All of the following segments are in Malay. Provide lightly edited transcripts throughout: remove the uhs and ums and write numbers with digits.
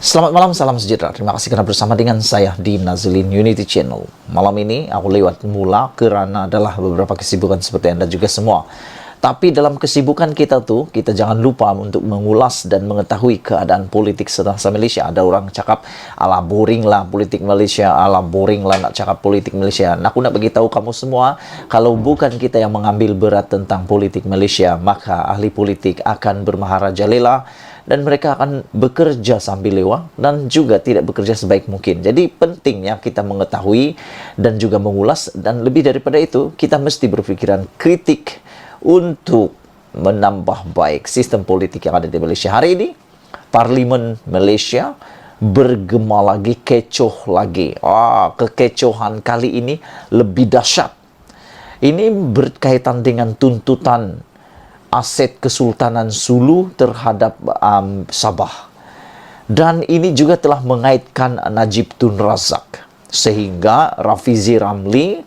Selamat malam, salam sejahtera. Terima kasih karena bersama dengan saya di Nazilin Unity Channel. Malam ini aku lewat mula karena adalah beberapa kesibukan seperti Anda juga semua. Tapi dalam kesibukan kita tuh, kita jangan lupa untuk mengulas dan mengetahui keadaan politik sebangsa Malaysia. Ada orang cakap, ala boring lah politik Malaysia, ala boring lah nak cakap politik Malaysia. Nah, aku nak beritahu kamu semua, kalau bukan kita yang mengambil berat tentang politik Malaysia, maka ahli politik akan bermaharajalela dan mereka akan bekerja sambil lewat dan juga tidak bekerja sebaik mungkin. Jadi pentingnya kita mengetahui dan juga mengulas, dan lebih daripada itu kita mesti berpikiran kritik untuk menambah baik sistem politik yang ada di Malaysia. Hari ini Parlimen Malaysia bergema lagi, kecoh lagi. Kekecohan kali ini lebih dahsyat. Ini berkaitan dengan tuntutan aset Kesultanan Sulu terhadap Sabah. Dan ini juga telah mengaitkan Najib Tun Razak. Sehingga Rafizi Ramli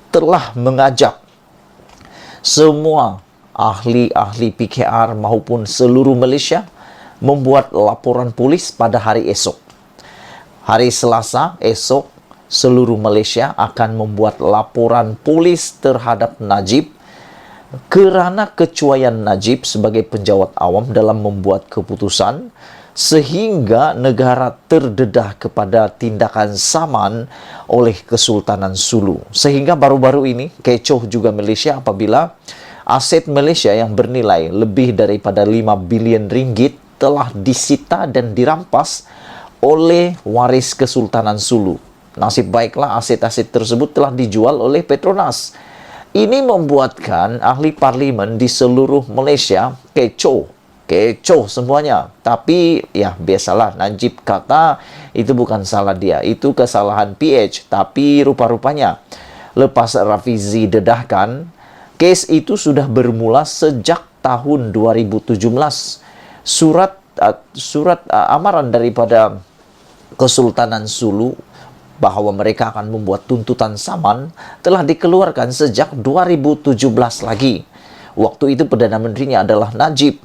telah mengajak semua ahli-ahli PKR maupun seluruh Malaysia membuat laporan polis pada hari esok. Hari Selasa esok, seluruh Malaysia akan membuat laporan polis terhadap Najib kerana kecuaian Najib sebagai penjawat awam dalam membuat keputusan sehingga negara terdedah kepada tindakan saman oleh Kesultanan Sulu. Sehingga baru-baru ini kecoh juga Malaysia apabila aset Malaysia yang bernilai lebih daripada 5 bilion ringgit telah disita dan dirampas oleh waris Kesultanan Sulu. Nasib baiklah aset-aset tersebut telah dijual oleh Petronas. Ini membuatkan ahli parlimen di seluruh Malaysia kecoh semuanya. Tapi ya biasalah, Najib kata itu bukan salah dia, itu kesalahan PH. Tapi rupa-rupanya lepas Rafizi dedahkan, kes itu sudah bermula sejak tahun 2017. Surat amaran daripada Kesultanan Sulu bahwa mereka akan membuat tuntutan saman telah dikeluarkan sejak 2017 lagi. Waktu itu Perdana Menterinya adalah Najib.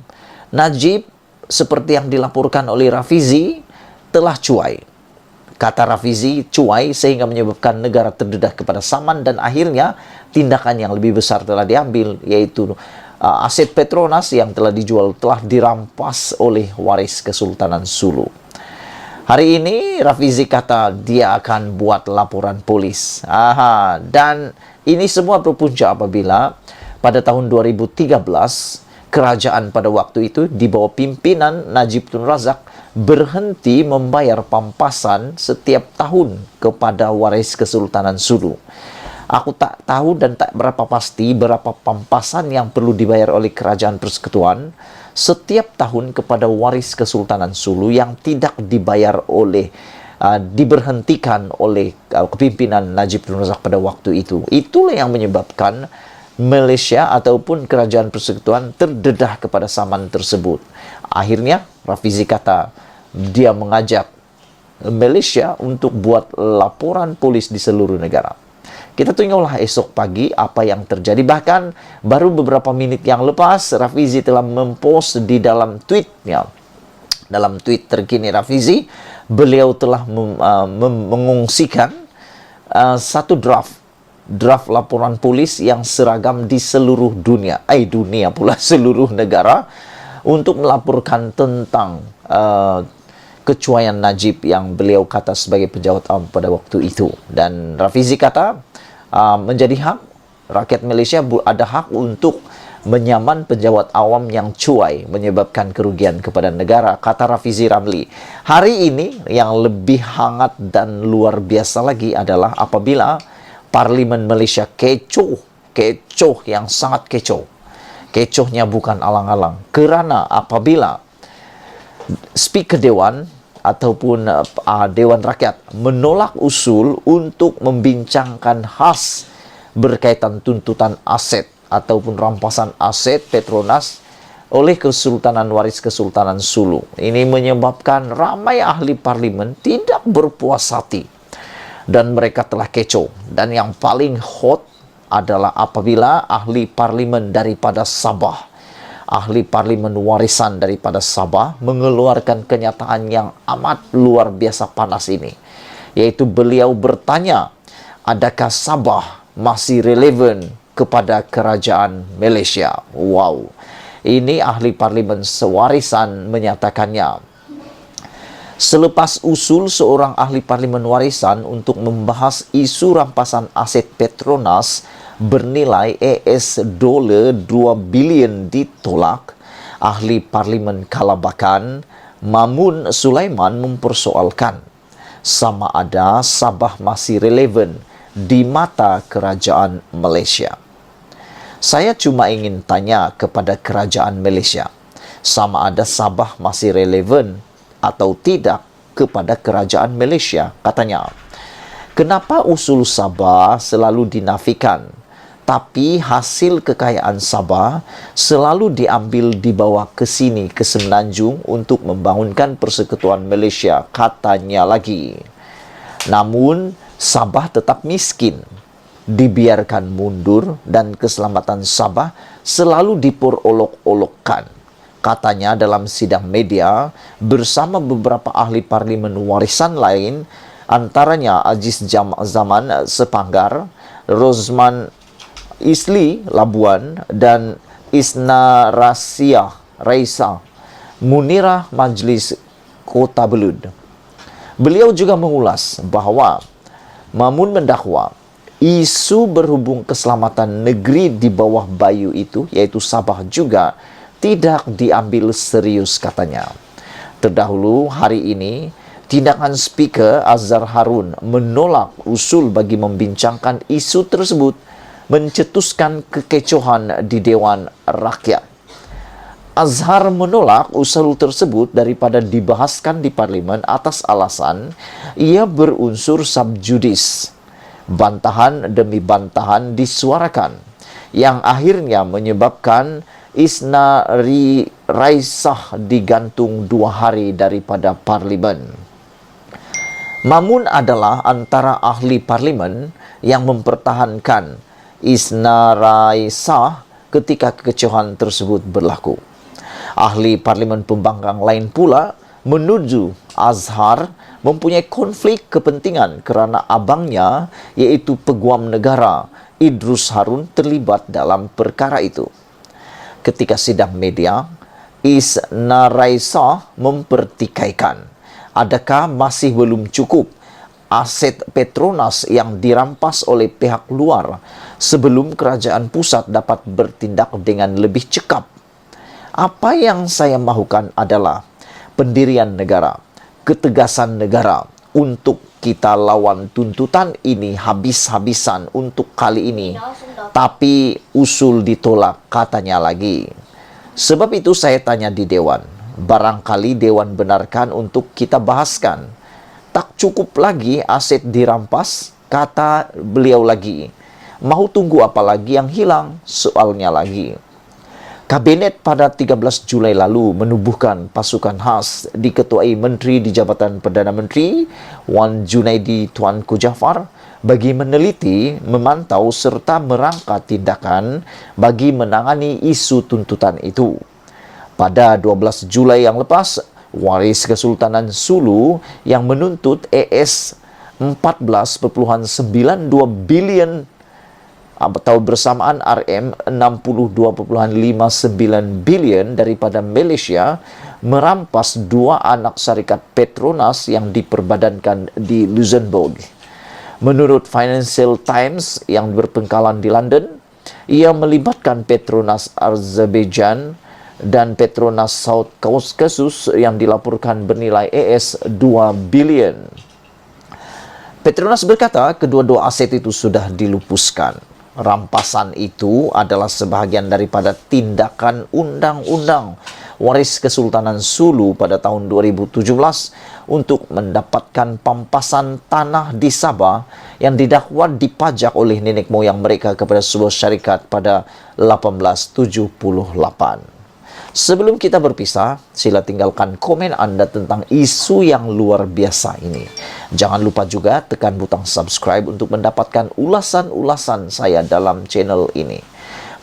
Najib, seperti yang dilaporkan oleh Rafizi, telah cuai. Kata Rafizi, cuai sehingga menyebabkan negara terdedah kepada saman dan akhirnya tindakan yang lebih besar telah diambil, yaitu aset Petronas yang telah dijual telah dirampas oleh waris Kesultanan Sulu. Hari ini Rafizi kata dia akan buat laporan polis. Dan ini semua berpunca apabila pada tahun 2013 kerajaan pada waktu itu di bawah pimpinan Najib Tun Razak berhenti membayar pampasan setiap tahun kepada waris Kesultanan Sulu. Aku tak tahu dan tak berapa pasti berapa pampasan yang perlu dibayar oleh kerajaan persekutuan setiap tahun kepada waris Kesultanan Sulu yang tidak dibayar oleh diberhentikan oleh kepimpinan Najib Tun Razak pada waktu itu. Itulah yang menyebabkan Malaysia ataupun kerajaan persekutuan terdedah kepada saman tersebut. Akhirnya Rafizi kata dia mengajak Malaysia untuk buat laporan polis di seluruh negara. Kita tunggulah esok pagi apa yang terjadi. Bahkan baru beberapa menit yang lepas Rafizi telah mempost di dalam tweetnya. Dalam tweet terkini Rafizi, beliau telah mengungsikan satu draft laporan polis yang seragam di seluruh dunia. Dunia pula, seluruh negara, untuk melaporkan tentang kecuaian Najib yang beliau kata sebagai penjawat awam pada waktu itu. Dan Rafizi kata menjadi hak rakyat Malaysia ada hak untuk menyaman penjawat awam yang cuai menyebabkan kerugian kepada negara, kata Rafizi Ramli. Hari ini yang lebih hangat dan luar biasa lagi adalah apabila Parlimen Malaysia kecoh yang sangat kecoh. Kecohnya bukan alang-alang. Kerana apabila Speaker Dewan ataupun Dewan Rakyat menolak usul untuk membincangkan khas berkaitan tuntutan aset ataupun rampasan aset Petronas oleh Kesultanan Waris Kesultanan Sulu. Ini menyebabkan ramai ahli parlimen tidak berpuas hati. Dan mereka telah kecoh. Dan yang paling hot adalah apabila ahli parlimen daripada Sabah ahli parlimen warisan daripada Sabah, mengeluarkan kenyataan yang amat luar biasa panas ini. Yaitu beliau bertanya, adakah Sabah masih relevan kepada kerajaan Malaysia? Wow. Ini ahli parlimen sewarisan menyatakannya. Selepas usul seorang ahli parlimen warisan untuk membahas isu rampasan aset Petronas bernilai $2 bilion ditolak, ahli parlimen Kalabakan Mamun Sulaiman mempersoalkan sama ada Sabah masih relevan di mata kerajaan Malaysia. Saya cuma ingin tanya kepada kerajaan Malaysia, sama ada Sabah masih relevan atau tidak kepada kerajaan Malaysia, katanya. Kenapa usul Sabah selalu dinafikan, tapi hasil kekayaan Sabah selalu diambil dibawa ke sini, ke Semenanjung untuk membangunkan Persekutuan Malaysia, katanya lagi. Namun, Sabah tetap miskin, dibiarkan mundur dan keselamatan Sabah selalu diperolok-olokkan. Katanya dalam sidang media bersama beberapa ahli parlimen warisan lain, antaranya Aziz Zaman Sepanggar, Rosman Isli Labuan, dan Isna Raisa Munirah Majlis Kota Belud. Beliau juga mengulas bahawa Mamun mendakwa isu berhubung keselamatan negeri di bawah bayu itu, yaitu Sabah juga, tidak diambil serius, katanya. Terdahulu hari ini, tindakan Speaker Azhar Harun menolak usul bagi membincangkan isu tersebut, mencetuskan kekecohan di Dewan Rakyat. Azhar menolak usul tersebut daripada dibahaskan di parlimen atas alasan ia berunsur subjudis. Bantahan demi bantahan disuarakan, yang akhirnya menyebabkan Isna Raisah digantung 2 hari daripada parlimen. Mamun adalah antara ahli parlimen yang mempertahankan Isna Raisah ketika kekecohan tersebut berlaku. Ahli parlimen pembangkang lain pula menuju Azhar mempunyai konflik kepentingan kerana abangnya, iaitu Peguam Negara Idrus Harun, terlibat dalam perkara itu. Ketika sidang media, Isna Raisah mempertikaikan, adakah masih belum cukup aset Petronas yang dirampas oleh pihak luar sebelum kerajaan pusat dapat bertindak dengan lebih cekap. Apa yang saya mahukan adalah pendirian negara, ketegasan negara untuk kita lawan tuntutan ini habis-habisan untuk kali ini. Tapi usul ditolak, katanya lagi. Sebab itu saya tanya di Dewan, barangkali Dewan benarkan untuk kita bahaskan. Tak cukup lagi aset dirampas, kata beliau lagi. Mahu tunggu apa lagi yang hilang? Soalnya lagi. Kabinet pada 13 Julai lalu menubuhkan pasukan khas diketuai Menteri di Jabatan Perdana Menteri Wan Junaidi Tuanku Jaafar bagi meneliti, memantau serta merangka tindakan bagi menangani isu tuntutan itu. Pada 12 Julai yang lepas, waris Kesultanan Sulu yang menuntut AS 14.92 bilion atau bersamaan RM 62.59 bilion daripada Malaysia merampas 2 anak syarikat Petronas yang diperbadankan di Luxembourg. Menurut Financial Times yang berpengkalan di London, ia melibatkan Petronas Azerbaijan dan Petronas South Caucasus yang dilaporkan bernilai AS 2 bilion. Petronas berkata kedua-dua aset itu sudah dilupuskan. Rampasan itu adalah sebahagian daripada tindakan undang-undang waris Kesultanan Sulu pada tahun 2017 untuk mendapatkan pampasan tanah di Sabah yang didakwa dipajak oleh nenek moyang mereka kepada sebuah syarikat pada 1878. Sebelum kita berpisah, sila tinggalkan komen Anda tentang isu yang luar biasa ini. Jangan lupa juga tekan butang subscribe untuk mendapatkan ulasan-ulasan saya dalam channel ini.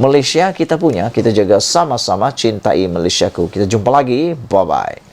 Malaysia kita punya, kita jaga sama-sama, cintai Malaysiaku. Kita jumpa lagi, bye-bye.